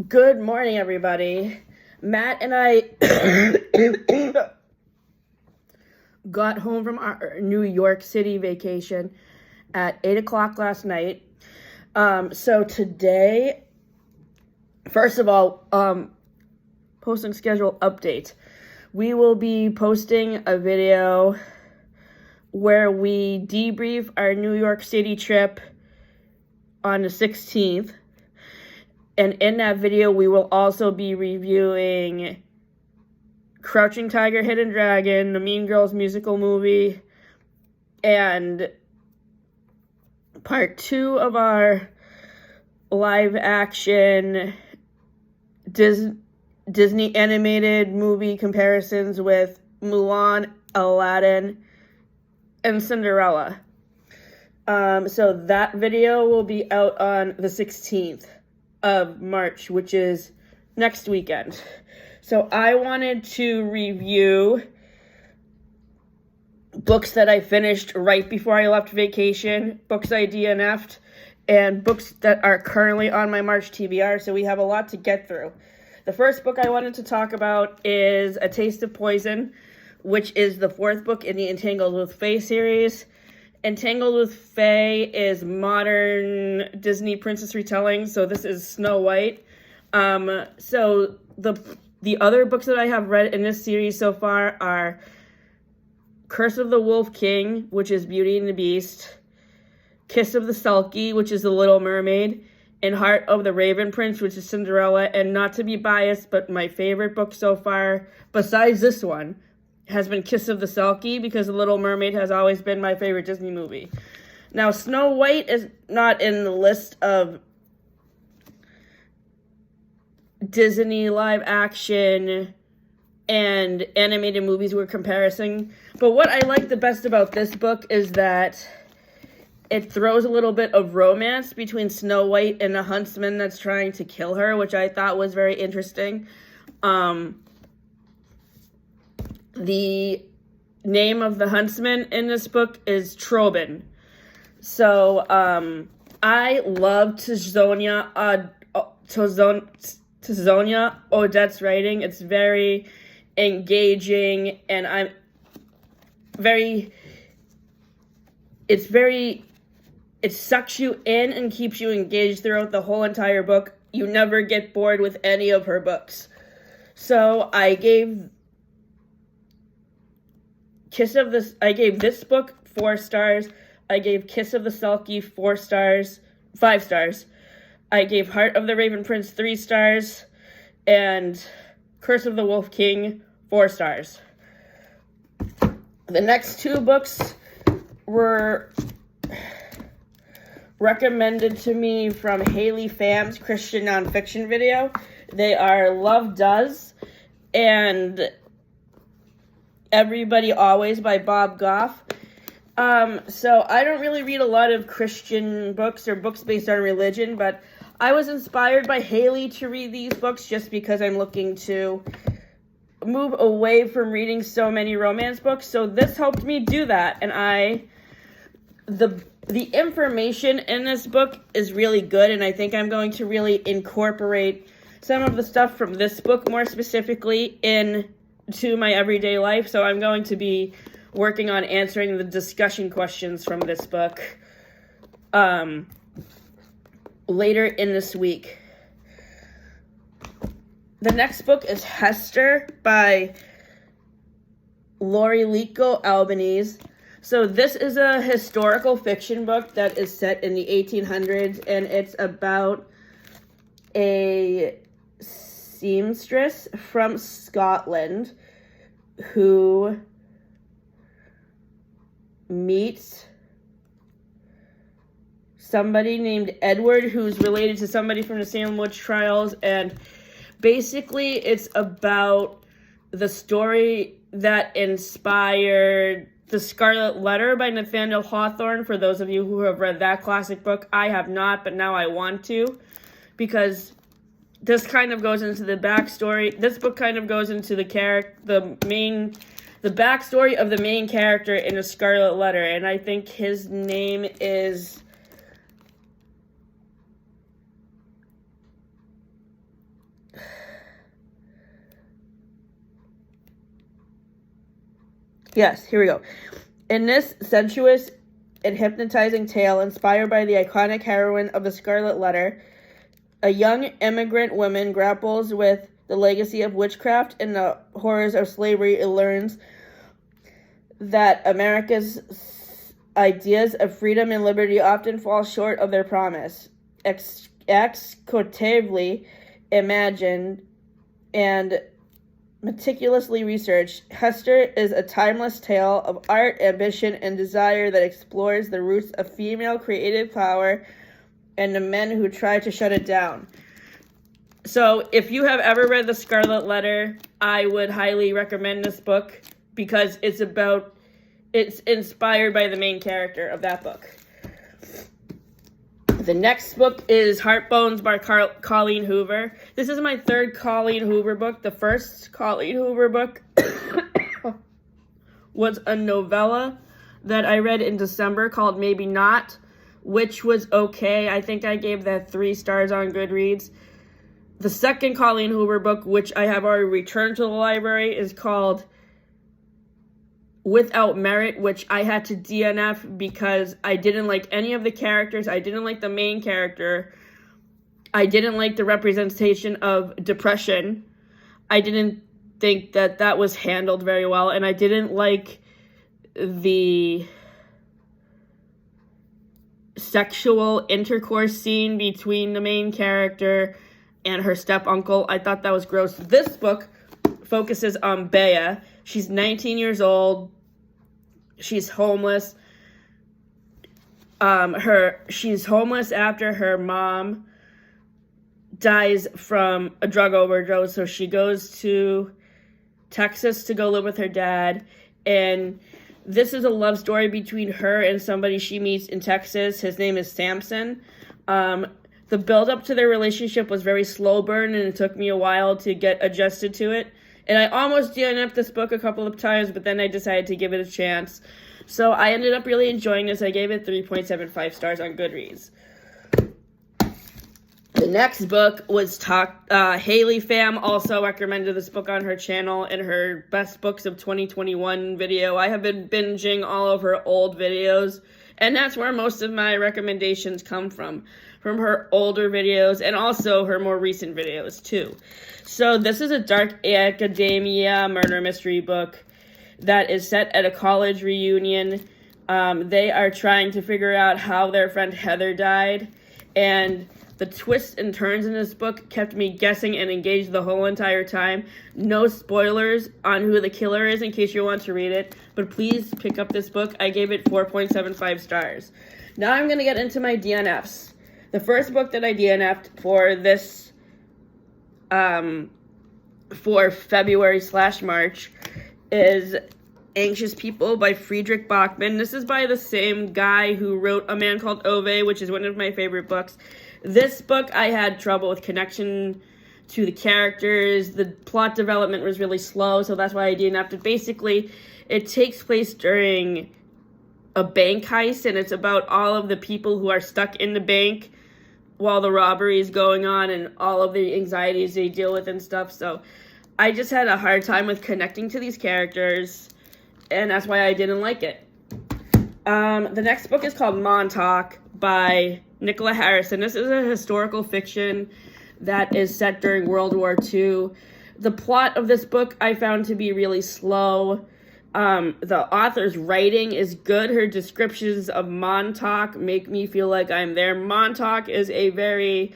Good morning, everybody. Matt and I got home from our New York City vacation at 8 o'clock last night. So today, first of all, posting schedule update. We will be posting a video where we debrief our New York City trip on the 16th. And in that video, we will also be reviewing Crouching Tiger, Hidden Dragon, the Mean Girls musical movie, and part 2 of our live-action Disney animated movie comparisons with Mulan, Aladdin, and Cinderella. So that video will be out on the 16th of March, which is next weekend. So I wanted to review books that I finished right before I left vacation, books I DNF'd, and books that are currently on my March TBR, so we have a lot to get through. The first book I wanted to talk about is A Taste of Poison, which is the 4th book in the Entangled with Fae series. Entangled with Fae is modern Disney princess retelling, so this is Snow White. So the other books that I have read in this series so far are Curse of the Wolf King, which is Beauty and the Beast, Kiss of the Sulky, which is The Little Mermaid, and Heart of the Raven Prince, which is Cinderella. And not to be biased, but my favorite book so far, besides this one, has been Kiss of the Sulky, because The Little Mermaid has always been my favorite Disney movie. Now, Snow White is not in the list of Disney live action and animated movies we're comparing. But what I like the best about this book is that it throws a little bit of romance between Snow White and the huntsman that's trying to kill her, which I thought was very interesting. The name of the huntsman in this book is Trobin. So, I love Tizonia Odette's writing. It's very engaging, and it sucks you in and keeps you engaged throughout the whole entire book. You never get bored with any of her books. So I gave this book 4 stars. I gave Kiss of the Sulky 5 stars. I gave Heart of the Raven Prince 3 stars, and Curse of the Wolf King 4 stars. The next 2 books were recommended to me from Haley Pham's Christian nonfiction video. They are Love Does and Everybody Always by Bob Goff. So I don't really read a lot of Christian books or books based on religion, but I was inspired by Haley to read these books just because I'm looking to move away from reading so many romance books. So this helped me do that, and the information in this book is really good, and I think I'm going to really incorporate some of the stuff from this book more specifically into my everyday life. So I'm going to be working on answering the discussion questions from this book later in this week. The next book is Hester by Lori Lico Albanese. So this is a historical fiction book that is set in the 1800s, and it's about a seamstress from Scotland who meets somebody named Edward, who's related to somebody from the Salem Witch Trials, and basically it's about the story that inspired The Scarlet Letter by Nathaniel Hawthorne. For those of you who have read that classic book, I have not, but now I want to, because this kind of goes into the backstory. This book kind of goes into the backstory of the main character in The Scarlet Letter, and I think his name is Yes, here we go. In this sensuous and hypnotizing tale inspired by the iconic heroine of The Scarlet Letter, a young immigrant woman grapples with the legacy of witchcraft and the horrors of slavery and learns that America's ideas of freedom and liberty often fall short of their promise. Executively imagined and meticulously researched, Hester is a timeless tale of art, ambition, and desire that explores the roots of female creative power and the men who try to shut it down. So if you have ever read The Scarlet Letter, I would highly recommend this book because it's inspired by the main character of that book. The next book is Heartbones by Colleen Hoover. This is my third Colleen Hoover book. The first Colleen Hoover book was a novella that I read in December called Maybe Not, which was okay. I think I gave that 3 stars on Goodreads. The second Colleen Hoover book, which I have already returned to the library, is called Without Merit, which I had to DNF because I didn't like any of the characters. I didn't like the main character. I didn't like the representation of depression. I didn't think that was handled very well, and I didn't like the sexual intercourse scene between the main character and her step-uncle. I thought that was gross. This book focuses on Bea. She's 19 years old. She's homeless. She's homeless after her mom dies from a drug overdose, so she goes to Texas to go live with her dad, and this is a love story between her and somebody she meets in Texas. His name is Samson. The build-up to their relationship was very slow burn, and it took me a while to get adjusted to it. And I almost DNF'd this book a couple of times, but then I decided to give it a chance. So I ended up really enjoying this. I gave it 3.75 stars on Goodreads. The next book was Haley Pham also recommended this book on her channel in her Best Books of 2021 video. I have been binging all of her old videos, and that's where most of my recommendations come from her older videos and also her more recent videos too. So this is a dark academia murder mystery book that is set at a college reunion. They are trying to figure out how their friend Heather died, and the twists and turns in this book kept me guessing and engaged the whole entire time. No spoilers on who the killer is in case you want to read it, but please pick up this book. I gave it 4.75 stars. Now I'm going to get into my DNFs. The first book that I DNF'd for this, for February/March is Anxious People by Friedrich Bachmann. This is by the same guy who wrote A Man Called Ove, which is one of my favorite books. This book, I had trouble with connection to the characters. The plot development was really slow, so that's why I DNF'd it. Basically, it takes place during a bank heist, and it's about all of the people who are stuck in the bank while the robbery is going on and all of the anxieties they deal with and stuff. So I just had a hard time with connecting to these characters, and that's why I didn't like it. The next book is called Montauk by Nicola Harrison. This is a historical fiction that is set during World War II. The plot of this book I found to be really slow. The author's writing is good. Her descriptions of Montauk make me feel like I'm there. Montauk is a very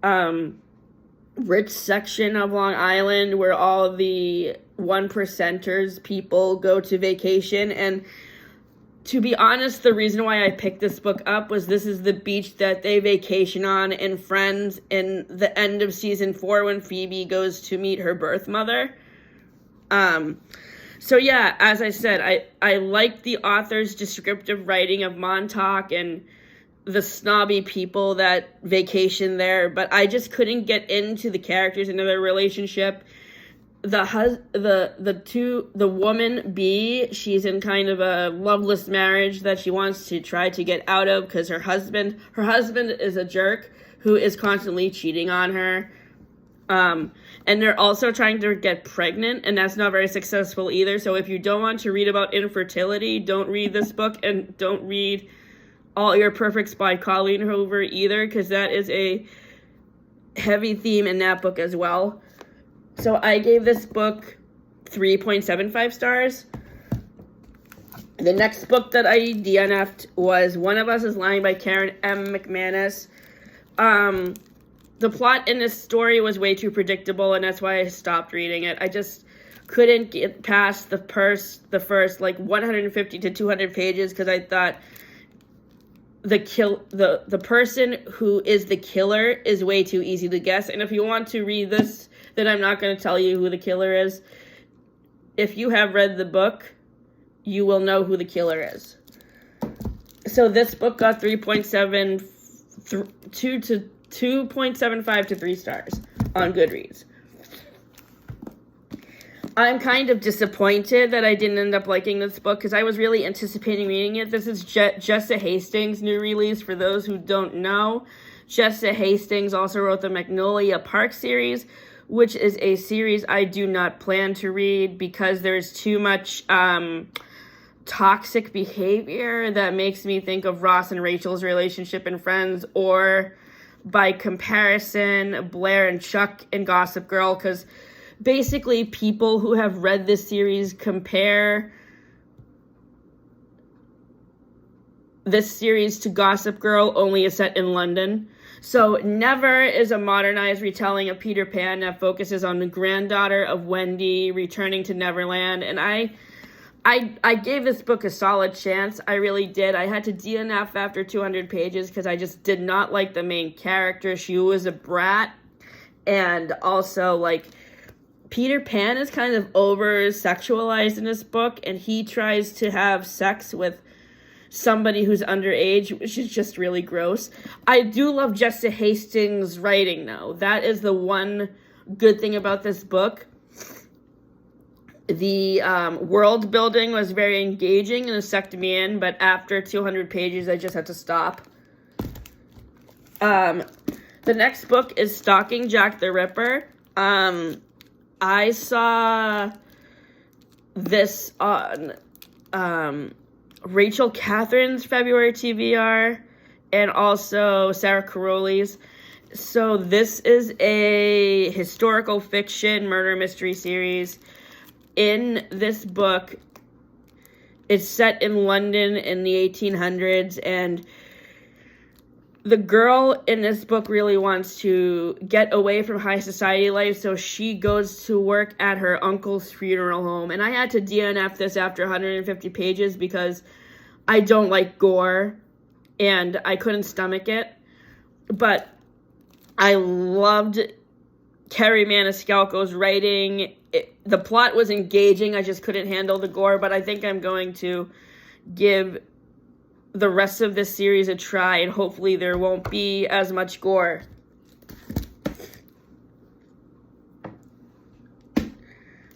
rich section of Long Island where all the 1%ers people go to vacation, and to be honest, the reason why I picked this book up was this is the beach that they vacation on in Friends in the end of season 4 when Phoebe goes to meet her birth mother. So yeah, as I said, I like the author's descriptive writing of Montauk and the snobby people that vacation there, but I just couldn't get into the characters and their relationship. The woman B, she's in kind of a loveless marriage that she wants to try to get out of because her husband is a jerk who is constantly cheating on her. And they're also trying to get pregnant, and that's not very successful either. So if you don't want to read about infertility, don't read this book, and don't read All Your Perfects by Colleen Hoover either, because that is a heavy theme in that book as well. So I gave this book 3.75 stars. The next book that I DNF'd was One of Us is Lying by Karen M. McManus. The plot in this story was way too predictable, and that's why I stopped reading it. I just couldn't get past the first like 150 to 200 pages because I thought the person who is the killer is way too easy to guess. And if you want to read this, then I'm not going to tell you who the killer is. If you have read the book, you will know who the killer is. So this book got 2.75 to 3 stars on Goodreads. I'm kind of disappointed that I didn't end up liking this book because I was really anticipating reading it. This is Jessa Hastings' new release. For those who don't know, Jessa Hastings also wrote the Magnolia Park series, which is a series I do not plan to read because there's too much toxic behavior that makes me think of Ross and Rachel's relationship in Friends, or by comparison, Blair and Chuck in Gossip Girl, because basically people who have read this series compare this series to Gossip Girl, only is set in London. So Never is a modernized retelling of Peter Pan that focuses on the granddaughter of Wendy returning to Neverland, and I gave this book a solid chance. I really did. I had to DNF after 200 pages because I just did not like the main character. She was a brat. And also, like, Peter Pan is kind of over-sexualized in this book, and he tries to have sex with somebody who's underage, which is just really gross. I do love Jessa Hastings' writing, though. That is the one good thing about this book. The world building was very engaging and it sucked me in, but after 200 pages, I just had to stop. The next book is Stalking Jack the Ripper. I saw this on Rachel Catherine's February TBR and also Sarah Caroli's. So this is a historical fiction murder mystery series. In this book, it's set in London in the 1800s, and the girl in this book really wants to get away from high society life, so she goes to work at her uncle's funeral home. And I had to DNF this after 150 pages because I don't like gore, and I couldn't stomach it. But I loved Kerry Maniscalco's writing. The plot was engaging. I just couldn't handle the gore, but I think I'm going to give the rest of this series a try, and hopefully there won't be as much gore.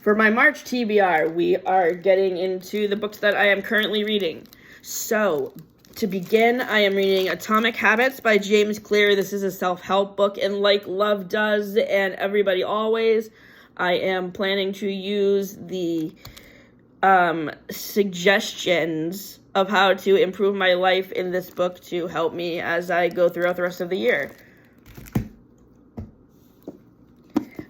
For my March TBR, we are getting into the books that I am currently reading. So, to begin, I am reading Atomic Habits by James Clear. This is a self-help book, and like Love Does and Everybody Always, I am planning to use the suggestions of how to improve my life in this book to help me as I go throughout the rest of the year.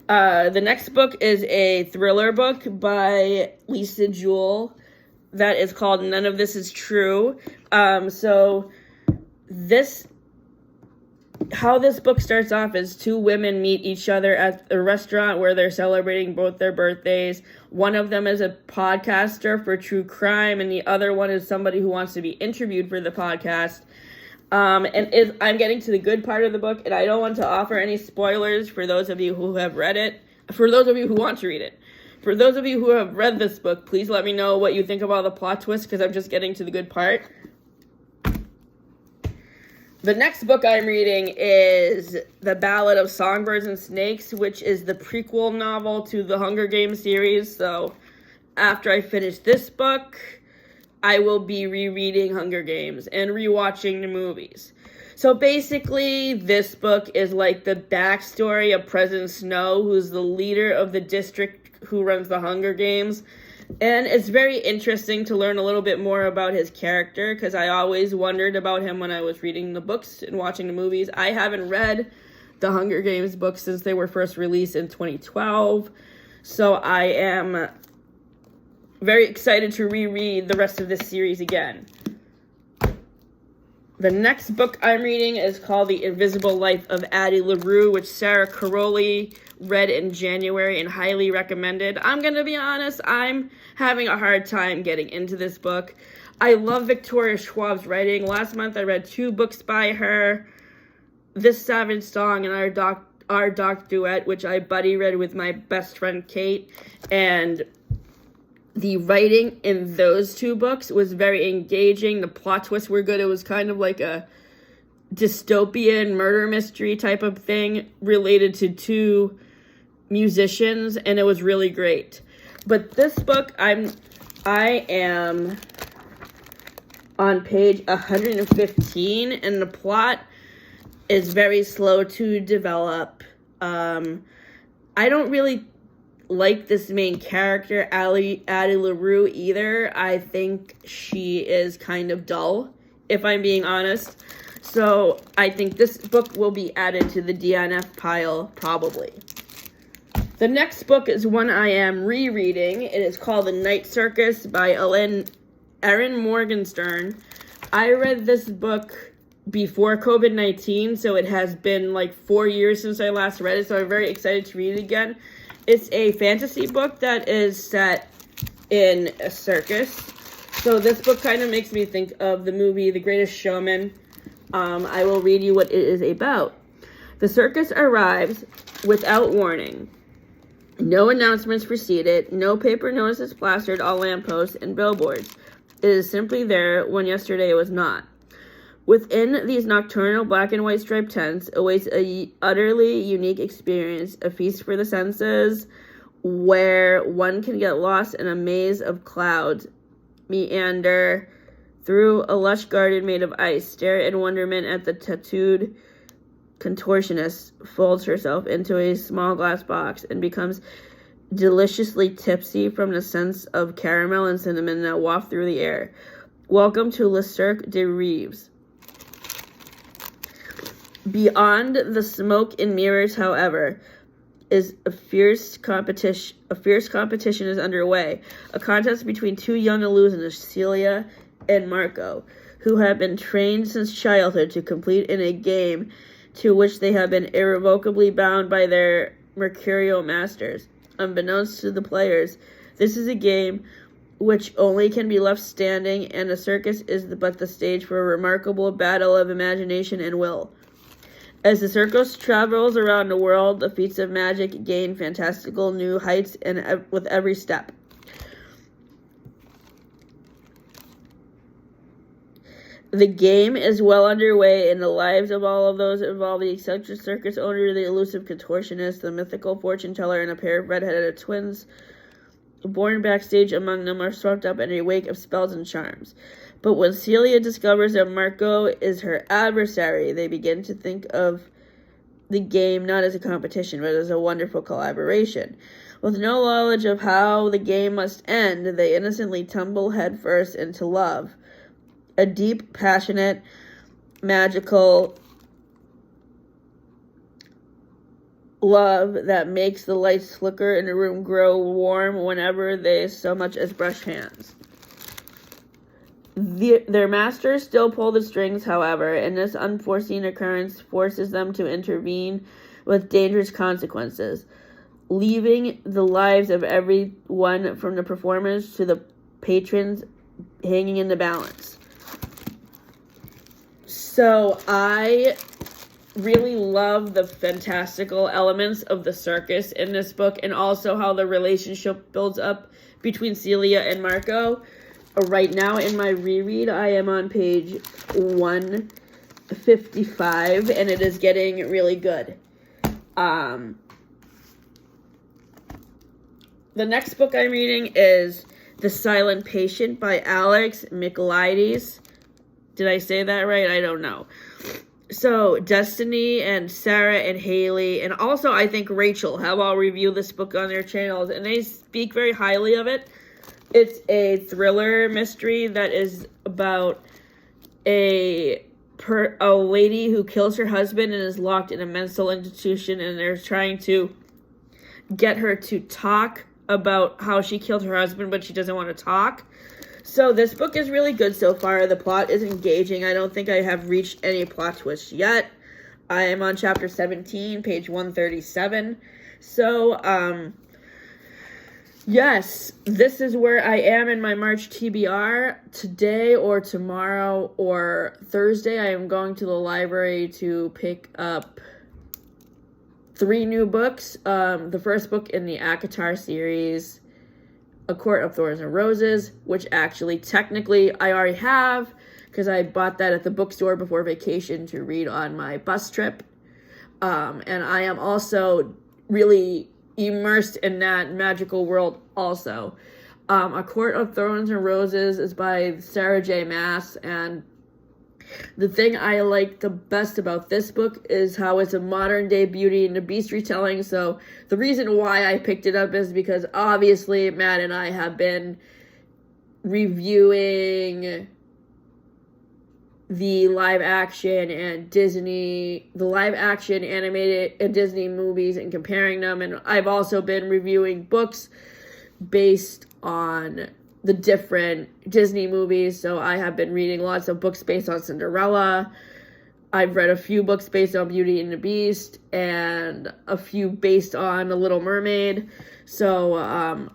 The next book is a thriller book by Lisa Jewell that is called None of This Is True. How this book starts off is two women meet each other at a restaurant where they're celebrating both their birthdays. One of them is a podcaster for true crime, and the other one is somebody who wants to be interviewed for the podcast. I'm getting to the good part of the book, and I don't want to offer any spoilers for those of you who have read it, for those of you who want to read it. For those of you who have read this book, please let me know what you think about the plot twist, because I'm just getting to the good part. The next book I'm reading is The Ballad of Songbirds and Snakes, which is the prequel novel to the Hunger Games series. So after I finish this book, I will be rereading Hunger Games and rewatching the movies. So basically, this book is like the backstory of President Snow, who's the leader of the district who runs the Hunger Games. And it's very interesting to learn a little bit more about his character, because I always wondered about him when I was reading the books and watching the movies. I haven't read the Hunger Games books since they were first released in 2012. So I am very excited to reread the rest of this series again. The next book I'm reading is called The Invisible Life of Addie LaRue, which Sarah Caroli read in January and highly recommended. I'm going to be honest, I'm having a hard time getting into this book. I love Victoria Schwab's writing. Last month I read 2 books by her, This Savage Song and Our Doc Duet, which I buddy read with my best friend Kate, and the writing in those 2 books was very engaging. The plot twists were good. It was kind of like a dystopian murder mystery type of thing related to 2 musicians, and it was really great. But this book, I am on page 115, and the plot is very slow to develop. I don't really like this main character, Addie LaRue, either. I think she is kind of dull, if I'm being honest. So I think this book will be added to the DNF pile, probably. The next book is one I am rereading. It is called The Night Circus by Erin Morgenstern. I read this book before COVID-19, so it has been like 4 years since I last read it, so I'm very excited to read it again. It's a fantasy book that is set in a circus. So this book kind of makes me think of the movie The Greatest Showman. I will read you what it is about. The circus arrives without warning. No announcements precede it. No paper notices plastered all lampposts and billboards. It is simply there when yesterday it was not. Within these nocturnal black and white striped tents awaits a utterly unique experience, a feast for the senses, where one can get lost in a maze of clouds, meander through a lush garden made of ice, stare in wonderment at the tattooed contortionist folds herself into a small glass box and becomes deliciously tipsy from the scents of caramel and cinnamon that waft through the air. Welcome to Le Cirque de Rêves. Beyond the smoke and mirrors, however, is a fierce competition is underway. A contest between 2 young illusionists, Celia and Marco, who have been trained since childhood to complete in a game to which they have been irrevocably bound by their mercurial masters. Unbeknownst to the players, this is a game which only can be left standing, and a circus is but the stage for a remarkable battle of imagination and will. As the circus travels around the world, the feats of magic gain fantastical new heights and with every step. The game is well underway in the lives of all of those involved: the eccentric circus owner, the elusive contortionist, the mythical fortune teller, and a pair of red-headed twins born backstage among them are swept up in a wake of spells and charms. But when Celia discovers that Marco is her adversary, they begin to think of the game not as a competition, but as a wonderful collaboration. With no knowledge of how the game must end, they innocently tumble headfirst into love. A deep, passionate, magical love that makes the lights flicker in the room grow warm whenever they so much as brush hands. Their masters still pull the strings, however, and this unforeseen occurrence forces them to intervene with dangerous consequences, leaving the lives of everyone from the performers to the patrons hanging in the balance. So I really love the fantastical elements of the circus in this book, and also how the relationship builds up between Celia and Marco. Right now in my reread, I am on page 155, and it is getting really good. The next book I'm reading is The Silent Patient by Alex Michaelides. Did I say that right? I don't know. So Destiny and Sarah and Haley, and also I think Rachel have all reviewed this book on their channels, and they speak very highly of it. It's a thriller mystery that is about a lady who kills her husband and is locked in a mental institution, and they're trying to get her to talk about how she killed her husband, but she doesn't want to talk. So this book is really good so far. The plot is engaging. I don't think I have reached any plot twists yet. I am on chapter 17, page 137. So, yes, this is where I am in my March TBR. Today or tomorrow or Thursday, I am going to the library to pick up 3 new books. The first book in the Starcatcher series, A Court of Thorns and Roses, which actually technically I already have because I bought that at the bookstore before vacation to read on my bus trip. And I am also really immersed in that magical world also. A Court of Thorns and Roses is by Sarah J. Maas, and the thing I like the best about this book is how it's a modern-day Beauty and the Beast retelling. So the reason why I picked it up is because obviously Matt and I have been reviewing the live-action animated and Disney movies and comparing them. And I've also been reviewing books based on the different Disney movies. So I have been reading lots of books based on Cinderella. I've read a few books based on Beauty and the Beast and a few based on The Little Mermaid. So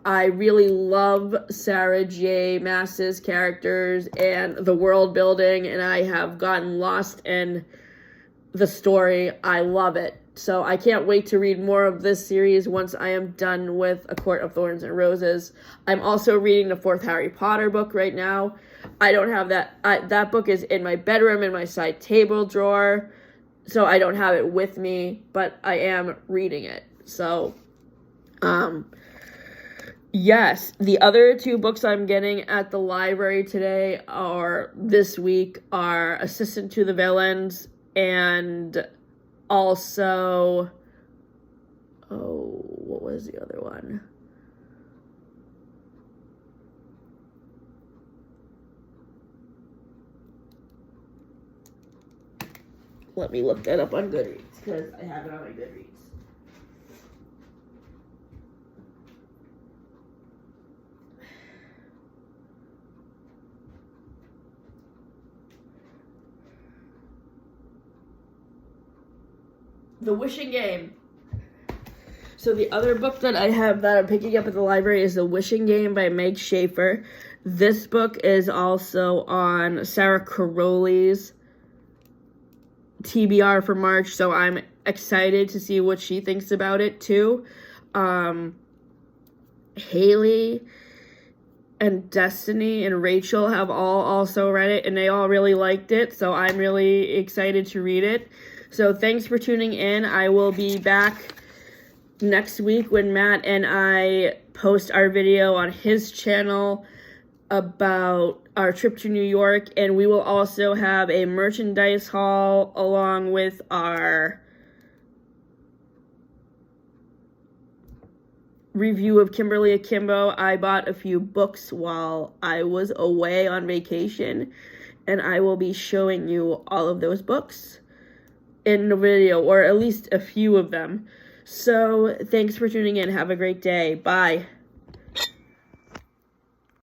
I really love Sarah J. Maas's characters and the world building, and I have gotten lost in the story. I love it. So I can't wait to read more of this series once I am done with A Court of Thorns and Roses. I'm also reading the 4th Harry Potter book right now. I don't have that. That book is in my bedroom in my side table drawer, so I don't have it with me, but I am reading it. So, yes, the other 2 books I'm getting at the library today this week are Assistant to the Villains and also, what was the other one? Let me look that up on Goodreads, because I have it on my Goodreads. The Wishing Game. So the other book that I have that I'm picking up at the library is The Wishing Game by Meg Schaefer. This book is also on Sarah Caroli's TBR for March, so I'm excited to see what she thinks about it too. Haley and Destiny and Rachel have all also read it, and they all really liked it, so I'm really excited to read it. So thanks for tuning in. I will be back next week when Matt and I post our video on his channel about our trip to New York, and we will also have a merchandise haul along with our review of Kimberly Akimbo. I bought a few books while I was away on vacation, and I will be showing you all of those books in the video, or at least a few of them. So thanks for tuning in. Have a great day. Bye.